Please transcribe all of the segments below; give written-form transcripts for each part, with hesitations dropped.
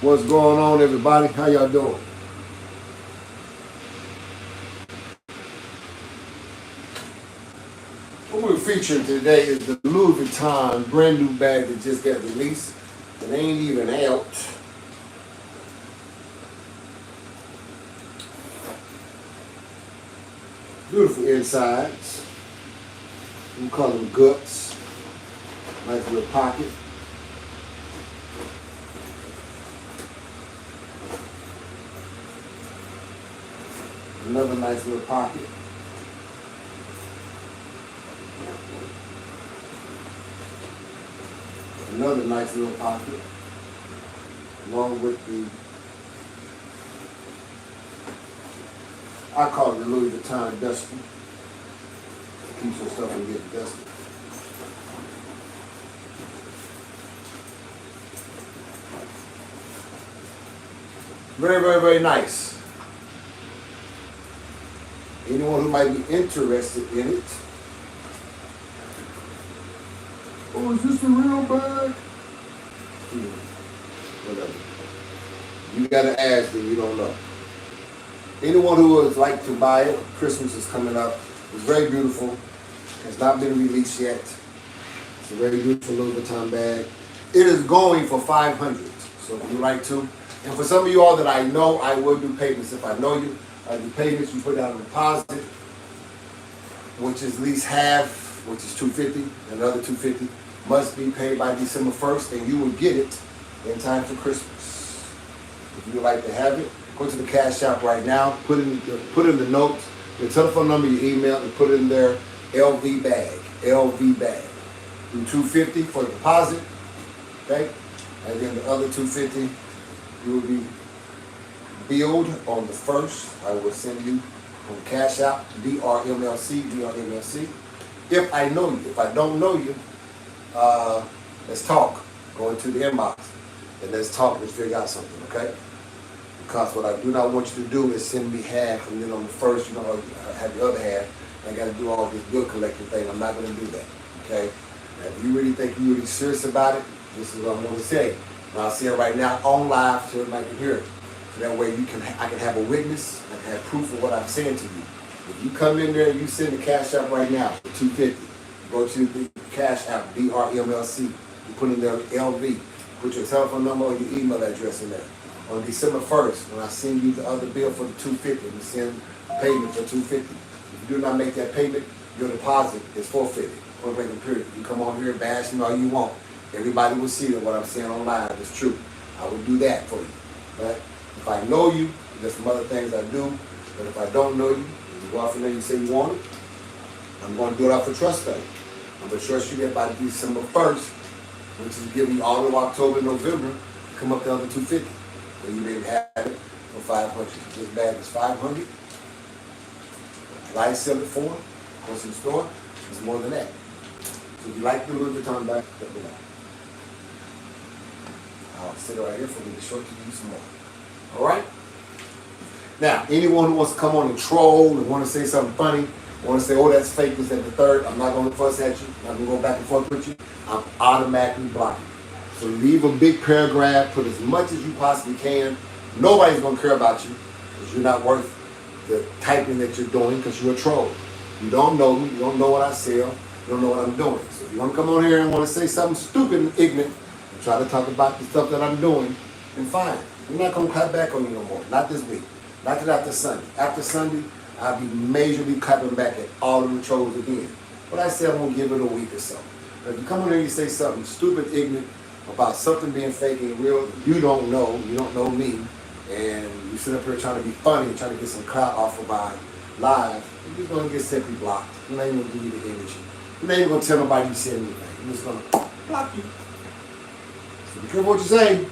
What's going on, everybody? How y'all doing? What we're featuring today is the Louis Vuitton brand new bag that just got released. It ain't even out. Beautiful insides. We call them guts. Nice little pocket. Another nice little pocket. Another nice little pocket. Along with the, I call it the Louis Vuitton duster. Keep some stuff from getting dusty. Very, very, very nice. Anyone who might be interested in it. Oh, is this the real bag? Whatever. You gotta ask and you don't know. Anyone who would like to buy it, Christmas is coming up. It's very beautiful. Has not been released yet. It's a very beautiful Louis Vuitton bag. It is going for $500. So if you like to. And for some of you all that I know, I will do payments. If I know you, I do payments. You put down a deposit, which is at least half, which is $250. Another $250 must be paid by December 1st, and you will get it in time for Christmas. If you would like to have it, go to the Cash App right now. Put in the notes, your telephone number, your email, and put it in there. LV bag. Do $250 for the deposit, okay? And then the other $250 you will be billed on the 1st. I will send you on Cash App, DRMLC. If I know you, if I don't know you, let's talk. Go into the inbox and let's talk. Let's figure out something, okay? Because what I do not want you to do is send me half, and then on the 1st you're gonna have the other half. I got to do all this bill collecting thing. I'm not going to do that, okay? Now, if you really think you're really serious about it, this is what I'm going to say. And I'll say it right now on live so everybody can hear it. So that way I can have a witness. I can have proof of what I'm saying to you. If you come in there and you send the Cash App right now for $250, go to the Cash App, DRMLC. You put in there LV. Put your telephone number or your email address in there. On December 1st, when I send you the other bill for the $250, we send payment for $250. If you do not make that payment, your deposit is forfeited. Point blank and period. You come on here and bash me all you want. Everybody will see that what I'm saying online is true. I will do that for you. But if I know you, there's some other things I do. But if I don't know you, you go off and then you say you want it, I'm going to do it off a trust thing. I'm going to trust you that by December 1st, which is giving you all of October, November, come up the other $250. So you may have it for $500. This bag is $500. I sell it for, goes to the store, it's more than that. So if you like the Louis Vuitton bag, let me know. I'll sit right here for me to show it to you some more. All right? Now, anyone who wants to come on and troll and want to say something funny, want to say, oh, that's fake, this, that, the third, I'm not going to fuss at you. I'm not going to go back and forth with you. I'm automatically blocking you. So leave a big paragraph, put as much as you possibly can. Nobody's going to care about you because you're not worth the typing that you're doing because you're a troll. You don't know me, you don't know what I sell, you don't know what I'm doing. So if you want to come on here and want to say something stupid and ignorant and try to talk about the stuff that I'm doing, then fine. We're not going to cut back on you no more. Not this week. Not till after Sunday. After Sunday, I'll be majorly cutting back at all of the trolls again. But I said I'm going to give it a week or so. But if you come on here and you say something stupid, ignorant, about something being fake and real, you don't know me, and you sit up here trying to be funny and trying to get some clout off of my live, you're just going to get simply blocked. You're not even going to give you the energy. You're not even going to tell nobody you said anything. You're just going to block you. So be careful what you say.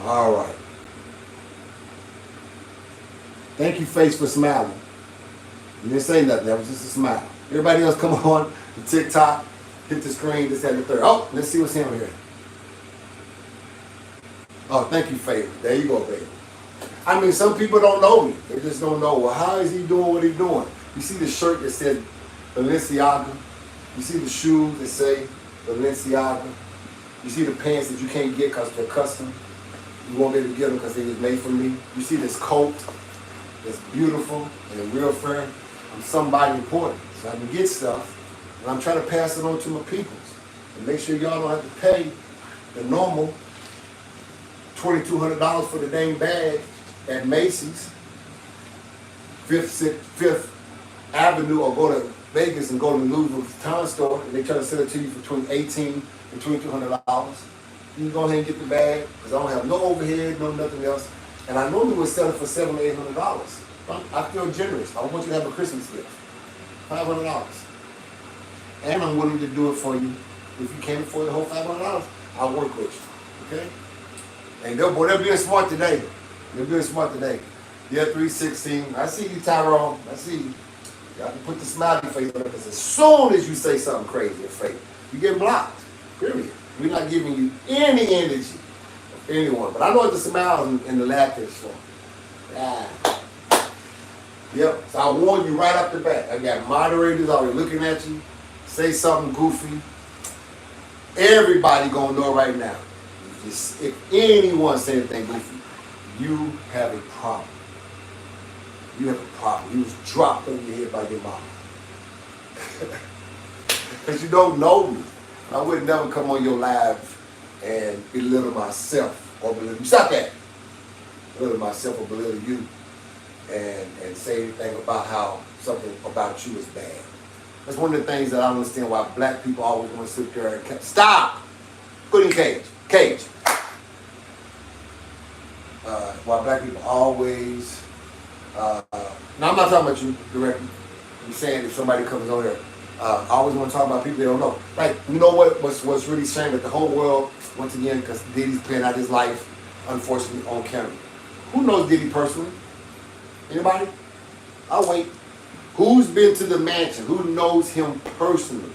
All right. Thank you, face, for smiling. You didn't say nothing. That was just a smile. Everybody else come on to TikTok, hit the screen, this, that, and the third. Oh, let's see what's happening here. Oh, thank you, Faith. There you go, baby. I mean, some people don't know me. They just don't know, well, how is he doing what he's doing? You see the shirt that says Balenciaga. You see the shoes that say Balenciaga. You see the pants that you can't get because they're custom. You won't be able to get them because they was made for me. You see this coat that's beautiful and real fair. I'm somebody important, so I can get stuff, and I'm trying to pass it on to my peoples and make sure y'all don't have to pay the normal $2,200 for the dang bag at Macy's, Fifth Avenue, or go to Vegas and go to the Louis Vuitton store, and they try to sell it to you for between $1,800 and $2,200. You can go ahead and get the bag because I don't have no overhead, no nothing else, and I normally would sell it for $700 or $800. I feel generous. I want you to have a Christmas gift. $500. And I'm willing to do it for you. If you can't afford the whole $500, I'll work with you. Okay? And they're being smart today. They're being smart today. Yeah, 316. I see you, Tyrone. I see you. You have to put the smiley face on it because as soon as you say something crazy or fake, you get blocked. Period. We're not giving you any energy of anyone. But I know what the smiles and the laughter is for. Yeah. Yep, so I warned you right off the bat. I got moderators already looking at you. Say something goofy. Everybody gonna know right now. If anyone say anything goofy, you have a problem. You have a problem. You was dropped on your head by your mama. Because you don't know me. I would never come on your live and belittle myself or belittle you. Stop that. Belittle myself or belittle you. And say anything about how something about you is bad. That's one of the things that I don't understand why black people always want to sit there and stop. Put in cage. Cage. Why black people always. Now I'm not talking about you directly. I'm saying if somebody comes over there, I always want to talk about people they don't know. Like, you know what's really shame that the whole world, once again, because Diddy's playing out his life, unfortunately, on camera. Who knows Diddy personally? Anybody? I'll wait. Who's been to the mansion? Who knows him personally?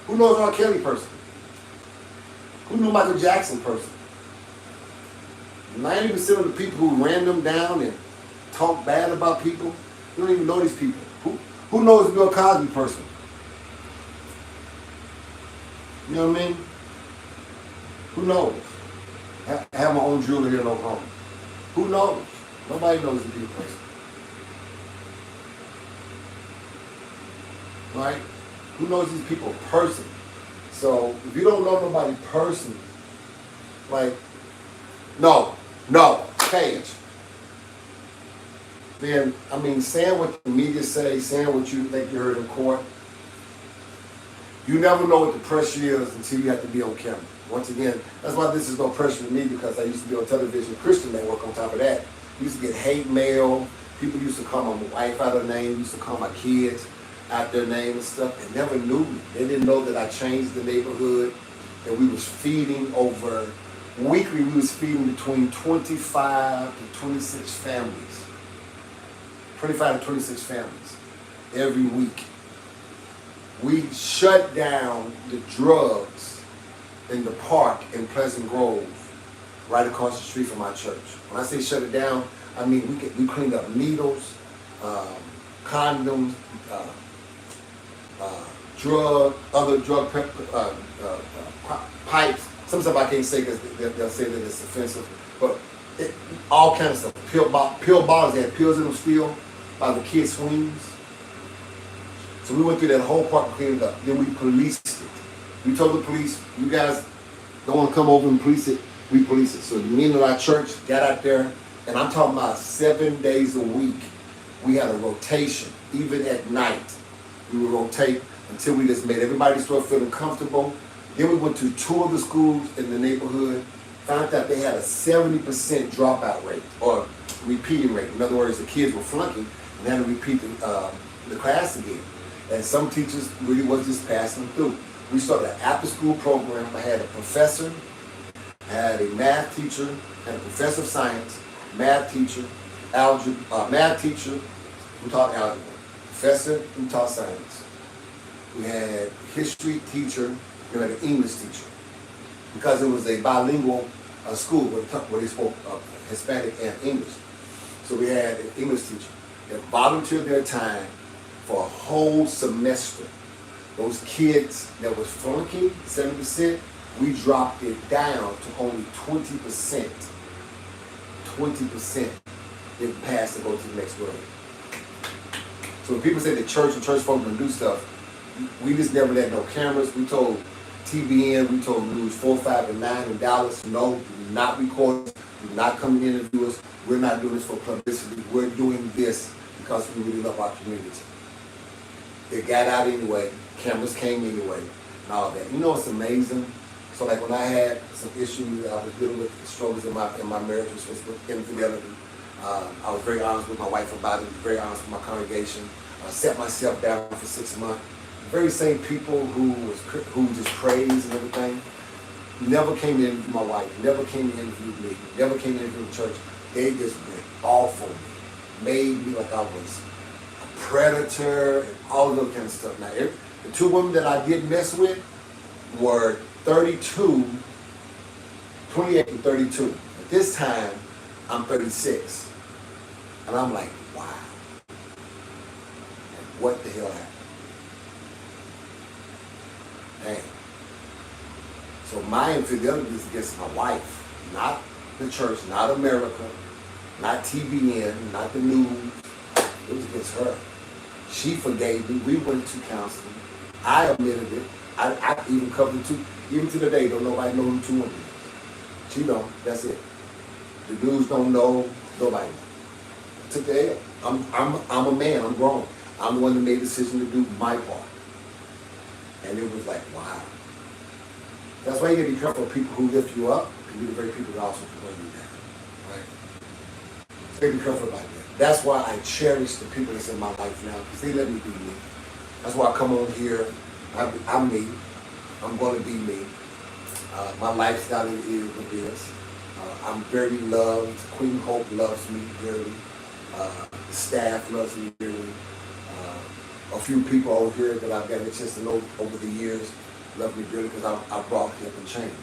Who knows R. Kelly personally? Who knew Michael Jackson personally? 90% of the people who ran them down and talk bad about people, you don't even know these people. Who knows Bill Cosby personally? You know what I mean? Who knows? I have my own jeweler here in Oklahoma. Who knows? Nobody knows the people person. Right? Who knows these people personally? So if you don't know nobody personally, like, Cage. Then, I mean, saying what the media say, saying what you think you heard in court, you never know what the pressure is until you have to be on camera. Once again, that's why this is no pressure to me, because I used to be on television, Christian Network on top of that. Used to get hate mail. People used to call my wife out her name, used to call my kids out their name and stuff, and never knew me. They didn't know that I changed the neighborhood, and we was feeding over, weekly we was feeding between 25 to 26 families. 25 to 26 families every week. We shut down the drugs in the park in Pleasant Grove, right across the street from our church. When I say shut it down, I mean we cleaned up needles, condoms, other drug pipes. Some stuff I can't say because they'll say that it's offensive, but all kinds of stuff. Pill bottles, they had pills in them still by the kids' swings. So we went through that whole park and cleaned it up. Then we policed it. We told the police, you guys don't want to come over and police it. We police it. So me and our church got out there, and I'm talking about 7 days a week. We had a rotation, even at night. We would rotate until we just made everybody start feeling comfortable. Then we went to 2 of the schools in the neighborhood, found out they had a 70% dropout rate, or repeating rate. In other words, the kids were flunking and had to repeat the class again. And some teachers really was just passing through. We started an after-school program. I had a professor, I had a math teacher, had a professor of science, math teacher, math teacher who taught algebra, professor who taught science. We had a history teacher, we had an English teacher, because it was a bilingual school where they spoke Hispanic and English. So we had an English teacher that volunteered their time for a whole semester. Those kids that was flunking, 70%, we dropped it down to only 20%. 20% didn't pass to go to the next grade. So when people say the church and church folk don't do stuff, we just never let no cameras. We told TBN, we told News 4, 5, and 9 in Dallas, no, do not record us, do not come and interview us. We're not doing this for publicity. We're doing this because we really love our community. It got out anyway. Cameras came anyway, and all that. You know what's amazing? So like when I had some issues, I was dealing with struggles in my marriage, which was with infidelity. I was very honest with my wife about it, very honest with my congregation. I set myself down for 6 months. The very same people who just praised and everything, never came to interview my wife, never came to interview me, never came to interview the church. They just went off on me, made me like I was a predator and all of that kind of stuff. Now, the two women that I did mess with were 32, 28 and 32. At this time, I'm 36. And I'm like, wow. And what the hell happened? Man. So my infidelity is against my wife, not the church, not America, not TBN, not the news. It was against her. She forgave me. We went to counseling. I admitted it. I even covered the two. Even to the day, don't nobody know who 2 women is. She don't. That's it. The news don't know. Nobody knows. I took the L. I'm a man. I'm grown. I'm the one that made the decision to do my part. And it was like, wow. That's why you gotta be careful of people who lift you up can be the very people that also can bring you down. Right? So you gotta be careful about that. That's why I cherish the people that's in my life now, because they let me be me. That's why I come on here. I'm me. I'm going to be me. My lifestyle is what it is. I'm very loved. KingHulk loves me dearly. The staff loves me dearly. A few people over here that I've gotten a chance to know over the years love me dearly because I brought help and change.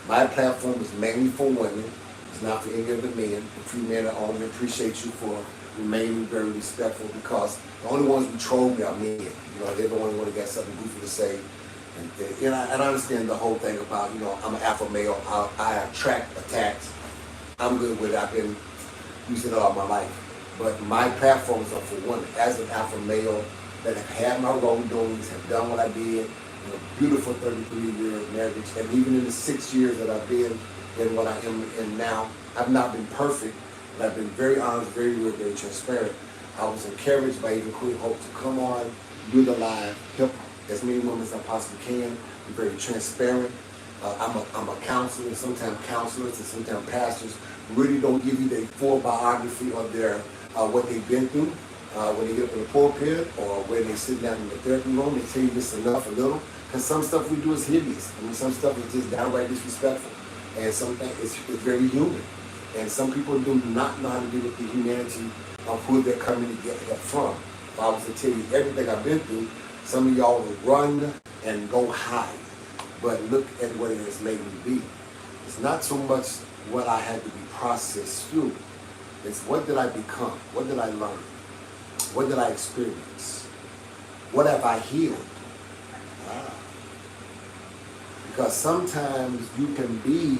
My platform is mainly for women. It's not for any of the men. The few men that own me appreciate you for remaining very respectful, because the only ones who troll me are men. You know, they're the only ones that got something goofy to say. And I understand the whole thing about, you know, I'm an alpha male. I attract attacks. I'm good with it. I've been using it all my life. But my platforms are for women. As an alpha male that have had my wrongdoings, have done what I did, in a beautiful 33-year marriage, and even in the 6 years that I've been in what I am in now, I've not been perfect, but I've been very honest, very real, very transparent. I was encouraged by even KingHulk to come on, do the live, help as many women as I possibly can, be very transparent. I'm a counselor, and sometimes counselors and sometimes pastors really don't give you their full biography of their what they've been through when they get up in the pulpit or when they sit down in the therapy room. They tell you this enough a little, because some stuff we do is hideous. I mean, some stuff is just downright disrespectful, and something it's very human. And some people do not know how to deal with the humanity of who they're coming to get help from. If I was to tell you everything I've been through, some of y'all would run and go hide. But look at what it has made me be. It's not so much what I had to be processed through. It's what did I become? What did I learn? What did I experience? What have I healed? Because sometimes you can be,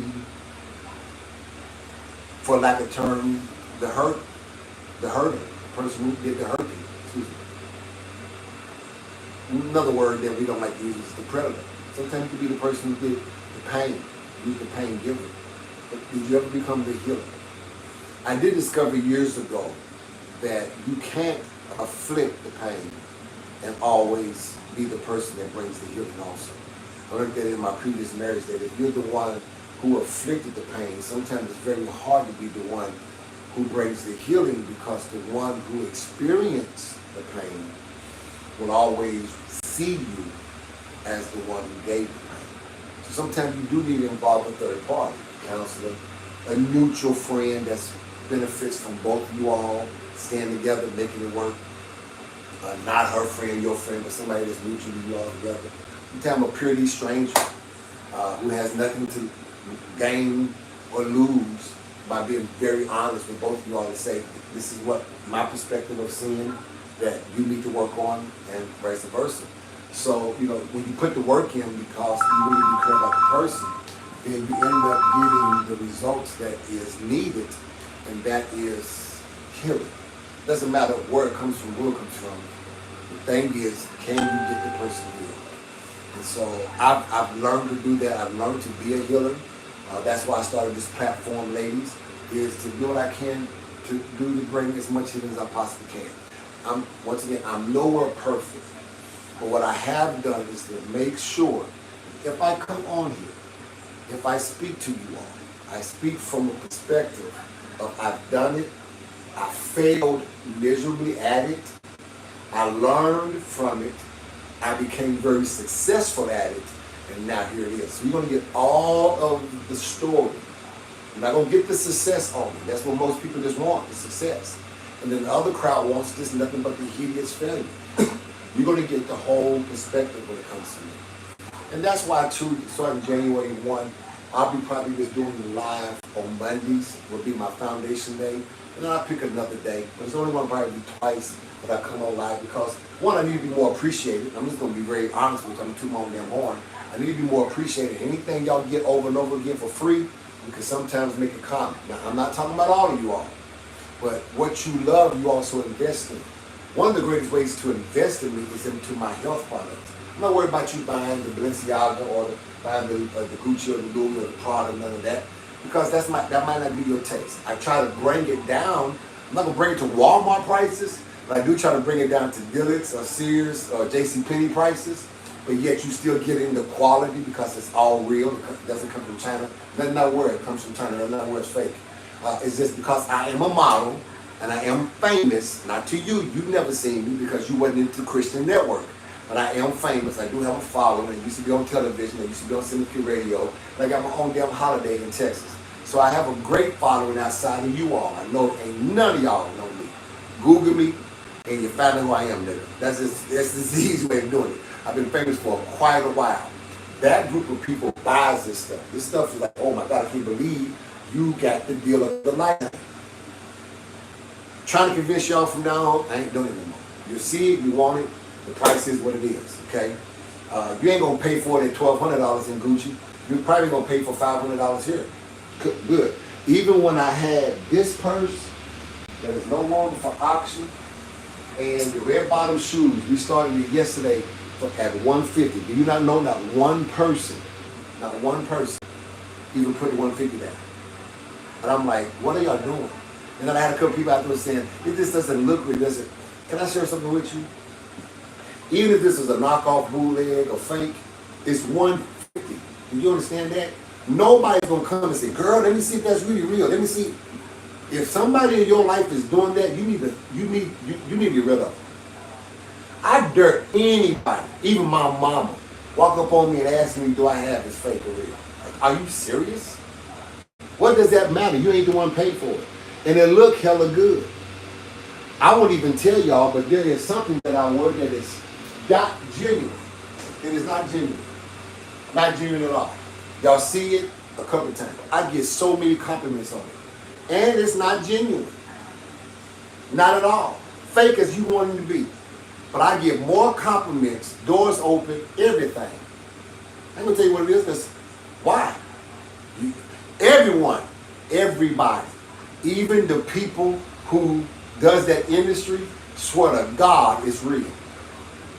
for lack of term, the hurter, the person who did the hurting. Another word that we don't like to use is the predator. Sometimes you can be the person who did the pain, who's the pain giver. But did you ever become the healer? I did discover years ago that you can't afflict the pain and always be the person that brings the healing also. I learned that in my previous marriage, that if you're the one who afflicted the pain, sometimes it's very hard to be the one who brings the healing, because the one who experienced the pain will always see you as the one who gave the pain. So sometimes you do need to involve a third party, a counselor, a neutral friend that benefits from both of you all, stand together, making it work. Not her friend, your friend, but somebody that's neutral to you all together. Sometimes a purely stranger who has nothing to gain or lose by being very honest with both of you all, to say, this is what my perspective of seeing that you need to work on, and vice versa. So, you know, when you put the work in, because you really do care about the person, then you end up getting the results that is needed, and that is healing. Doesn't matter where it comes from, where it comes from. The thing is, can you get the person healed? And so I've learned to do that. I've learned to be a healer. That's why I started this platform, ladies, is to do what I can to bring as much healing as I possibly can. Once again, I'm nowhere perfect. But what I have done is to make sure if I come on here, if I speak to you all, I speak from a perspective of I've done it, I failed miserably at it, I learned from it, I became very successful at it, and now here it is. So you're going to get all of the story. You're not going to get the success on me. That's what most people just want, the success. And then the other crowd wants just nothing but the hideous failure. You're going to get the whole perspective when it comes to me. And that's why, too, starting January 1, I'll be probably just doing live on Mondays, will be my foundation day. And then I'll pick another day. But it's only going to probably be twice that I come on live because, one, I need to be more appreciated. I'm just going to be very honest with you. I'm too my own damn horn. I need to be more appreciated. Anything y'all get over and over again for free, you can sometimes make a comment. Now, I'm not talking about all of you all. But what you love, you also invest in. One of the greatest ways to invest in me is into my health products. I'm not worried about you buying the Balenciaga or buying the Gucci or the Louis or the Prada, none of that, because that might not be your taste. I try to bring it down. I'm not going to bring it to Walmart prices, but I do try to bring it down to Dillard's or Sears or JCPenney prices, but yet you still getting the quality because it's all real. It doesn't come from China. That's not where it comes from China. That's not where it's fake. It's just because I am a model and I am famous, not to you. You've never seen me because you wasn't into Christian Network. But I am famous. I do have a following. I used to be on television. I used to be on Syndicate Radio. And I got my own damn holiday in Texas. So I have a great following outside of you all. I know ain't none of y'all know me. Google me and you find out who I am, nigga. That's the easy way of doing it. I've been famous for quite a while. That group of people buys this stuff. This stuff is like, oh my God, I can't believe you got the deal of the lifetime. Trying to convince y'all from now on, I ain't doing it anymore. You see it, you want it, the price is what it is, okay? You ain't gonna pay for it at $1,200 in Gucci. You're probably gonna pay for $500 here. Good. Even when I had this purse that is no longer for auction, and the red bottom shoes, we started it yesterday at $150. Do you not know not one person even put the $150 down? And I'm like, what are y'all doing? And then I had a couple people out there saying, if this doesn't look good, does it? Can I share something with you? Even if this is a knockoff, bootleg, or fake, it's $150. Do you understand that? Nobody's gonna come and say, girl, let me see if that's really real. Let me see. If somebody in your life is doing that, you need to get rid of them. I dare anybody, even my mama, walk up on me and ask me, do I have this fake or real? Like, are you serious? What does that matter? You ain't the one paid for it. And it look hella good. I won't even tell y'all, but there is something that I wear that is not genuine. It is not genuine. Not genuine at all. Y'all see it a couple of times. I get so many compliments on it. And it's not genuine. Not at all. Fake as you want it to be. But I get more compliments, doors open, everything. I'm going to tell you what it is, because why? Everyone, everybody, even the people who does that industry, swear to God it's real.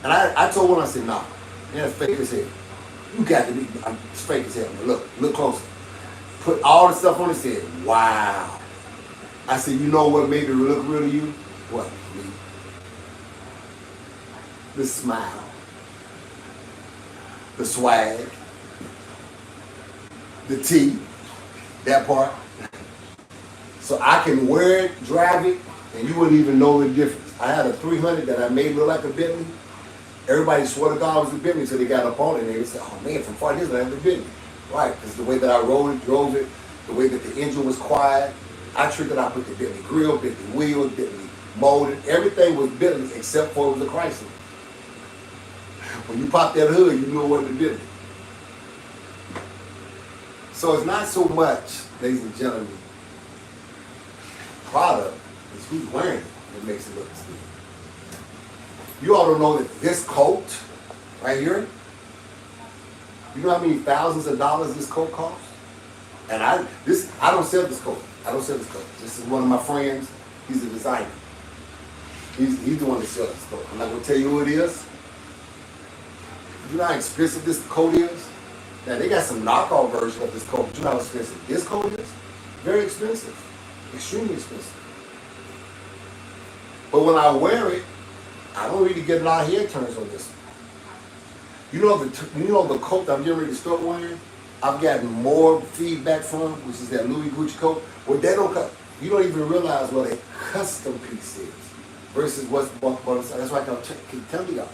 And I told one, I said, nah, man, it's fake as hell. You got to be, it's fake as hell. Look closer. Put all the stuff on it, said, wow. I said, you know what made it look real to you? What? Me. The smile. The swag. The tea. That part. So I can wear it, drive it, and you wouldn't even know the difference. I had a 300 that I made look like a Bentley. Everybody swore to God it was a Bentley, so they got up on it and they said, oh man, from 40 years I have a Bentley. Right, because the way that I drove it, the way that the engine was quiet, I tricked it. I put the Bentley grill, Bentley wheels, Bentley molded. Everything was Bentley except for it was a Chrysler. When you pop that hood, you knew it wasn't a Bentley. So it's not so much, ladies and gentlemen, product, it's who's wearing it that makes it look good. You all don't know that this coat right here, you know how many thousands of dollars this coat costs? And I don't sell this coat. I don't sell this coat. This is one of my friends. He's a designer. He's the one that sells this coat. I'm not gonna tell you who it is. You know how expensive this coat is? Now they got some knockoff version of this coat, but you know how expensive this coat is? Very expensive. Extremely expensive. But when I wear it, I don't really get a lot of head turns on this one. You know the coat that I'm getting ready to start wearing, I've gotten more feedback from, which is that Louis Gucci coat. Well, they don't cut. You don't even realize what a custom piece is versus what's that's why I keep telling y'all.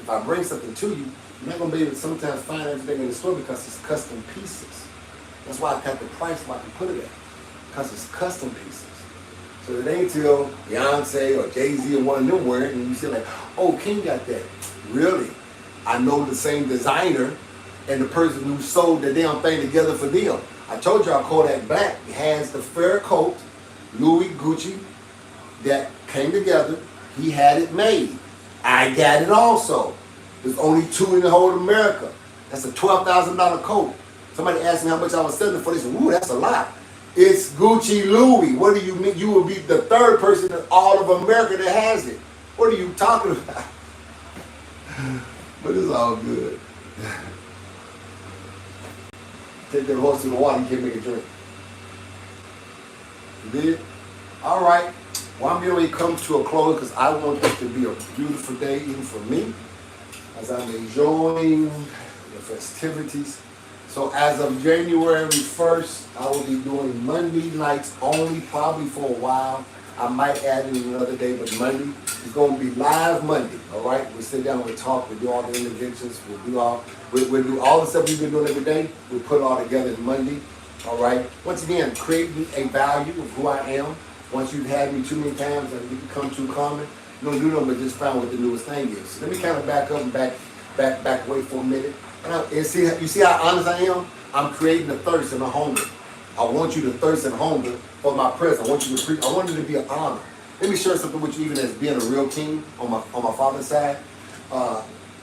If I bring something to you, you're not gonna be able to sometimes find everything in the store because it's custom pieces. That's why I got the price where I can put it at, because it's custom pieces. So it ain't till Beyonce or Jay-Z or one of them wear it and you say like, oh, King got that. Really? I know the same designer and the person who sold the damn thing together for them. I told y'all Kodak Black has the fur coat, Louis Gucci, that came together. He had it made. I got it also. There's only 2 in the whole of America. That's a $12,000 coat. Somebody asked me how much I was selling for this. Ooh, that's a lot. It's Gucci Louis. What do you mean? You will be the 3rd person in all of America that has it. What are you talking about? But it's all good. Take that horse to the water, you can't make a drink. You did? All right. Well, I'm getting ready to come to a close because I want this to be a beautiful day, even for me, as I'm enjoying the festivities. So as of January 1st, I will be doing Monday nights only, probably for a while. I might add in another day, but Monday is going to be live Monday, all right? We'll sit down, we'll talk, we'll do all the interventions, we'll do all the stuff we've been doing every day. We'll put it all together in Monday, all right? Once again, creating a value of who I am. Once you've had me too many times and you become too common, you don't do nothing but just find what the newest thing is. So let me kind of back up and back away for a minute. And see, you see how honest I am? I'm creating a thirst and a hunger. I want you to thirst and hunger for my presence. I want you to preach. I want it to be an honor. Let me share something with you, even as being a real king on my father's side.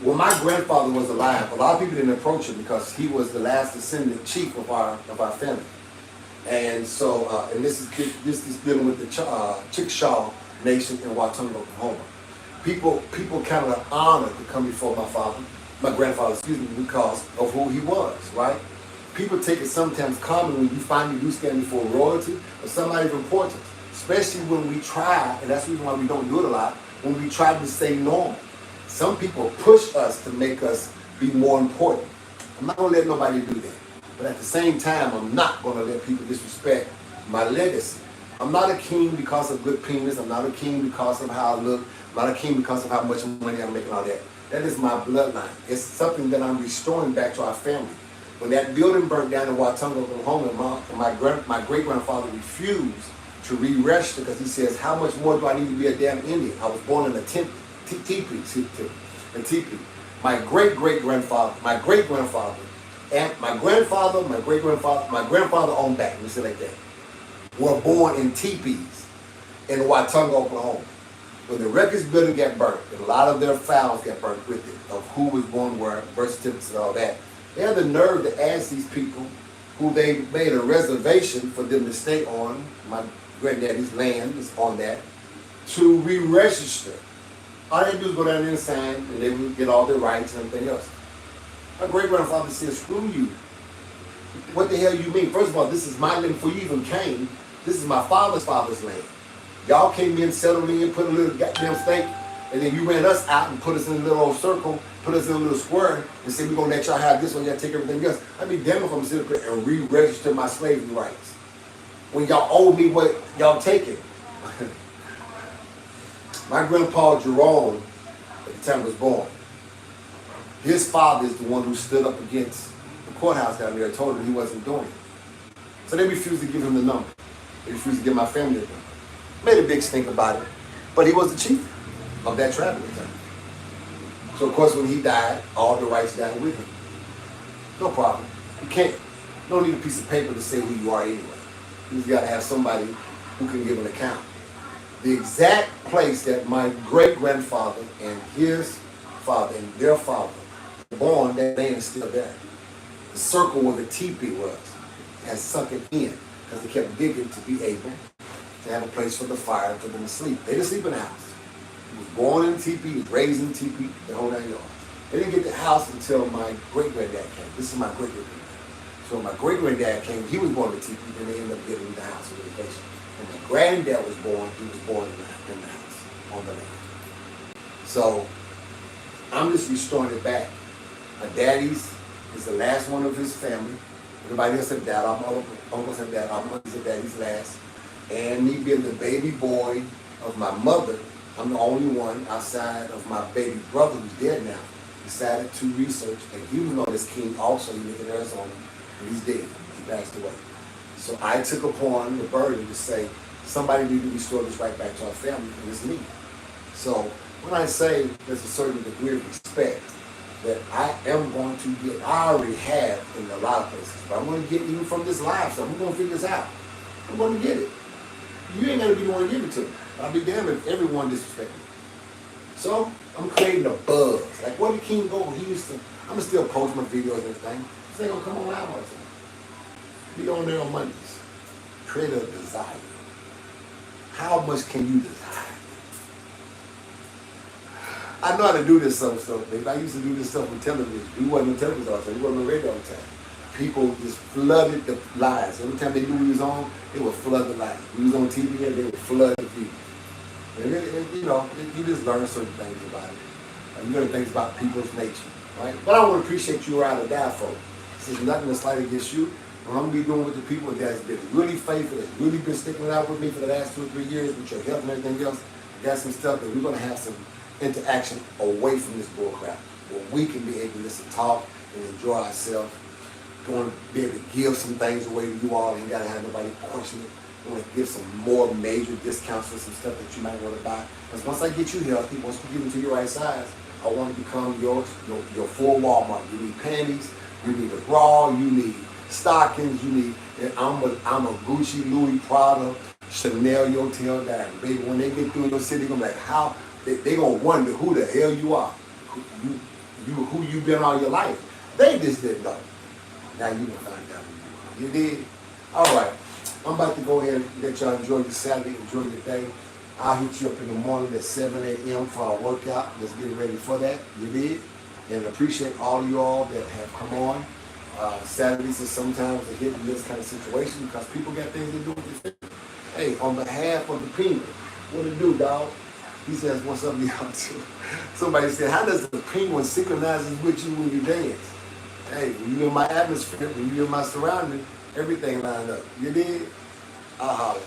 When my grandfather was alive, a lot of people didn't approach him because he was the last descendant chief of our family. And so, and this is dealing with the Chickasaw Nation in Watonga, Oklahoma. People kind of honored to come before my grandfather, because of who he was, right? People take it sometimes common when you find you stand before royalty or somebody of importance, especially when we try, and that's the reason why we don't do it a lot, when we try to stay normal. Some people push us to make us be more important. I'm not going to let nobody do that. But at the same time, I'm not going to let people disrespect my legacy. I'm not a king because of good penis. I'm not a king because of how I look. I'm not a king because of how much money I'm making, all that. That is my bloodline. It's something that I'm restoring back to our family. When that building burnt down in Watonga, Oklahoma, my great-grandfather refused to re-register because he says, how much more do I need to be a damn Indian? I was born in a teepee. My great-grandfather, and my grandfather, my grandfather on back, let me say it like that, were born in teepees in Watonga, Oklahoma. When the records building got burnt, and a lot of their files got burnt with it, of who was born where, birth certificates and all that, they had the nerve to ask these people who they made a reservation for them to stay on, my granddaddy's land is on that, to re-register. All they do is go down there and sign, and they would get all their rights and everything else. My great-grandfather said, screw you. What the hell you mean? First of all, this is my land before you even came. This is my father's land. Y'all came in, settled in, put a little goddamn stake, and then you ran us out and put us in a little old circle, put us in a little square, and said, we're going to let y'all have this one, y'all take everything else. I'd be damned if I'm sitting up here and re-register my slavery rights when y'all owe me what y'all taking. My grandpa Jerome, at the time was born, his father is the one who stood up against the courthouse down there and told him he wasn't doing it. So they refused to give him the number. They refused to give my family the number. Made a big stink about it. But he was the chief of that tribe at the time. So of course when he died, all the rights died with him. No problem. You can't, you don't need a piece of paper to say who you are anyway. You just got to have somebody who can give an account. The exact place that my great-grandfather and his father and their father were born, that land is still there. The circle where the teepee was. has sunk it in because they kept digging to be able to have a place for the fire for them to sleep. They didn't sleep in the house. He was born in a teepee, he was raised in a teepee, the whole 9 yards. They didn't get the house until my great-granddad came. This is my great-granddad. So my great-granddad came, he was born in a teepee, then they ended up getting the house with vacation. When my granddad was born, he was born in the house, on the land. So I'm just restoring it back. My daddy's is the last one of his family. Everybody else have dad, our uncles have dad, our mothers have daddy's last. And me being the baby boy of my mother, I'm the only one outside of my baby brother who's dead now, decided to research, and he was known as King also, he lived in Arizona, and he's dead, he passed away. So I took upon the burden to say, somebody need to restore this right back to our family, and it's me. So when I say there's a certain degree of respect that I am going to get, I already have in a lot of places, but I'm going to get even from this live stuff, I'm going to figure this out. I'm going to get it. You ain't going to be the one to give it to me. I'll be damned if everyone disrespects me. So I'm creating a buzz. Like where did King go? He used to, I'm going to still post my videos and everything. This ain't going to come on live all the time. Be on there on Mondays. Create a desire. How much can you desire? I know how to do this stuff, baby. I used to do this stuff on television. We wasn't on television all the time. We wasn't on radio all the time. People just flooded the lives. Every time they knew we was on, they would flood the lives. We was on TV and they would flood the people. And you know, you just learn certain things about it. You learn things about people's nature, right? But I want to appreciate you ride or die for. This is nothing to slight against you. What I'm going to be doing with the people that's been really faithful, that's really been sticking it out with me for the last 2 or 3 years with your help and everything else, I got some stuff that we're going to have some interaction away from this bullcrap, where we can be able to just talk and enjoy ourselves. Going to be able to give some things away to you all, and you got to have nobody question it. I want to give some more major discounts for some stuff that you might want to buy. Because once I get you healthy, once we get into your right size, I want to become your full Walmart. You need panties, you need a bra, you need stockings, you need. I'm a Gucci, Louis, Prada, Chanel, your tail guy. Baby, when they get through your city, they're gonna be like, how? They gonna wonder who the hell you are, who you been all your life. They just didn't know. Now you can find out who you are. You did? All right. I'm about to go ahead and let y'all enjoy your Saturday, enjoy your day. I'll hit you up in the morning at 7 a.m. for our workout. Let's get ready for that. You did? And appreciate all of you all that have come on. Saturdays is sometimes a hit and miss kind of situation because people got things to do with their family. Hey, on behalf of the penguin, what it do, dog? He says, what's up, y'all too? Somebody said, how does the penguin synchronize with you when you dance? Hey, when you're in my atmosphere, when you're in my surrounding, everything lined up. You did? I'll holler.